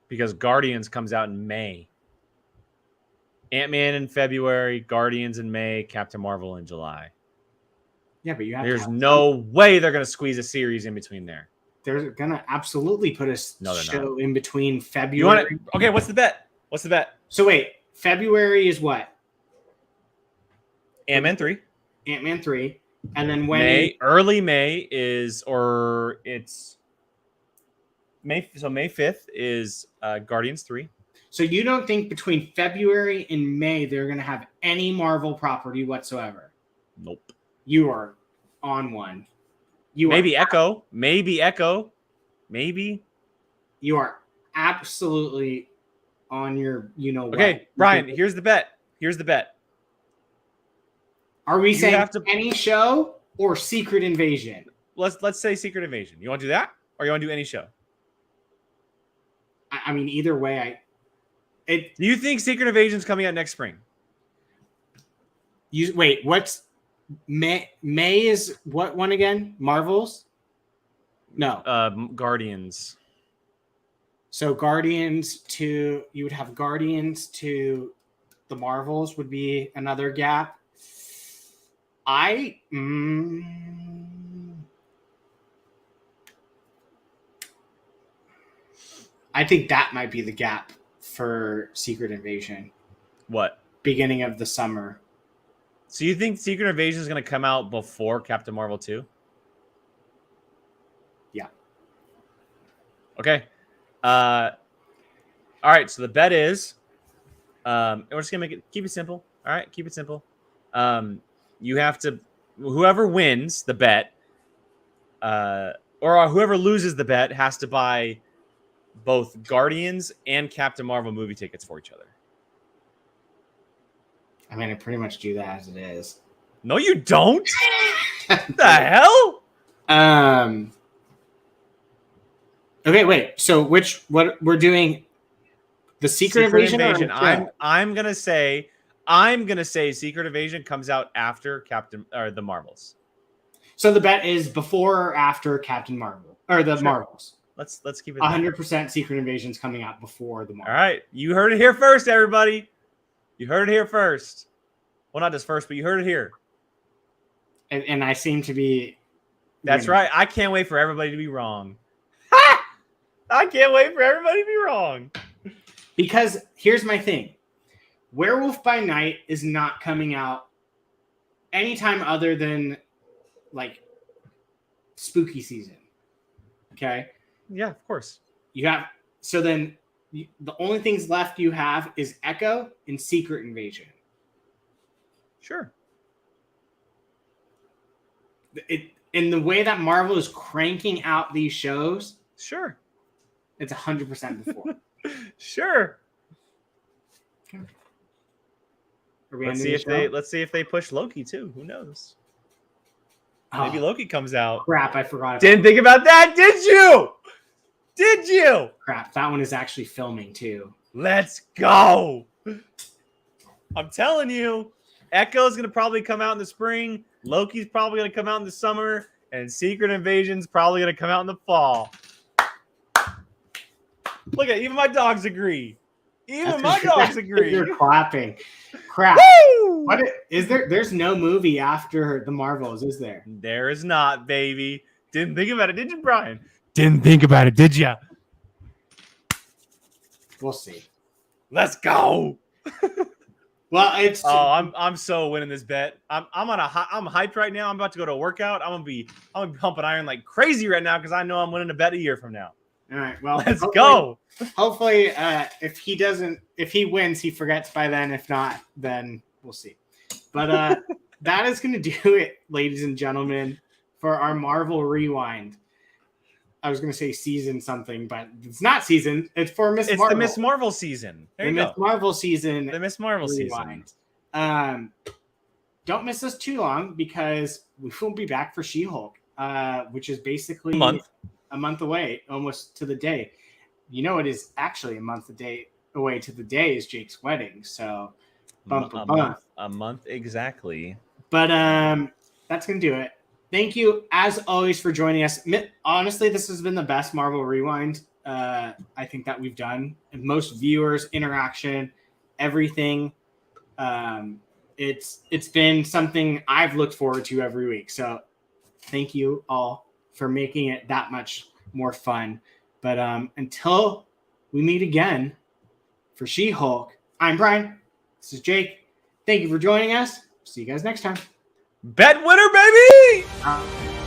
Because Guardians comes out in May. Ant-Man in February, Guardians in May, Captain Marvel in July. Yeah, but there's no way they're going to squeeze a series in between there. They're going to absolutely put a show in between February. Okay, what's the bet? So wait, February is what? Ant-Man 3. Ant-Man 3. And then when early May is, or it's May. So May 5th is Guardians 3. So you don't think between February and May they're going to have any Marvel property whatsoever? Nope. You are on one. Maybe Echo. Maybe. You are absolutely on your, what. Okay, Brian, here's the bet. Are we saying any show or Secret Invasion? Let's say Secret Invasion. You want to do that? Or you want to do any show? I mean, either way, do you think Secret Invasion's coming out next spring? Wait, what's May? May is what one again? Marvels? No. Guardians. So you would have Guardians to the Marvels would be another gap. I think that might be the gap for Secret Invasion. What? Beginning of the summer. So you think Secret Invasion is going to come out before Captain Marvel 2? Yeah. Okay. All right. So the bet is, we're just going to keep it simple. All right. Keep it simple. You have to, whoever wins the bet, or whoever loses the bet has to buy both Guardians and Captain Marvel movie tickets for each other. I mean, I pretty much do that as it is. No, you don't. What the hell? Okay, wait. So what we're doing? The Secret Invasion. I'm gonna say Secret Invasion comes out after the Marvels. So the bet is before or after Captain Marvel or the Marvels. Let's keep it 100% Secret Invasion's coming out before the Marvels. All right, you heard it here first, everybody. You heard it here first. Well, not just first, but you heard it here. And I seem to be. That's right. I can't wait for everybody to be wrong. I can't wait for everybody to be wrong. Because here's my thing. Werewolf by Night is not coming out anytime other than like spooky season. Okay? Yeah, of course. The only things left you have is Echo and Secret Invasion. Sure. In the way that Marvel is cranking out these shows, sure, it's 100% before. Sure. Okay. Let's see if they push Loki too. Who knows? Maybe Loki comes out. Crap, I forgot. Didn't think about that, did you? Did you? Crap, that one is actually filming too. Let's go. I'm telling you, Echo's going to probably come out in the spring. Loki's probably going to come out in the summer. And Secret Invasion's probably going to come out in the fall. Look at even my dogs agree. Dogs agree. You're clapping. Crap. Woo! What is there? There's no movie after the Marvels, is there? There is not, baby. Didn't think about it, did you, Brian? Didn't think about it, did you? We'll see. Let's go. Well, it's. Oh, I'm so winning this bet. I'm hyped right now. I'm about to go to a workout. I'm gonna be pumping iron like crazy right now because I know I'm winning a bet a year from now. All right. Well, let's go. Hopefully, if he wins, he forgets by then. If not, then we'll see. But that is going to do it, ladies and gentlemen, for our Marvel Rewind. I was going to say season something, but it's not season. It's for Miss Marvel. It's the Miss Marvel season. The Miss Marvel season. The Miss Marvel Rewind. Season. Don't miss us too long because we won't be back for She-Hulk, which is basically a month away, almost to the day. You know, it is actually a month away to the day is Jake's wedding. So, a month exactly. But that's gonna do it. Thank you, as always, for joining us. Honestly, this has been the best Marvel Rewind I think that we've done. And most viewers, interaction, everything. It's been something I've looked forward to every week. So, thank you all for making it that much more fun. But until we meet again for She-Hulk, I'm Brian. This is Jake. Thank you for joining us. See you guys next time. Bet winner, baby!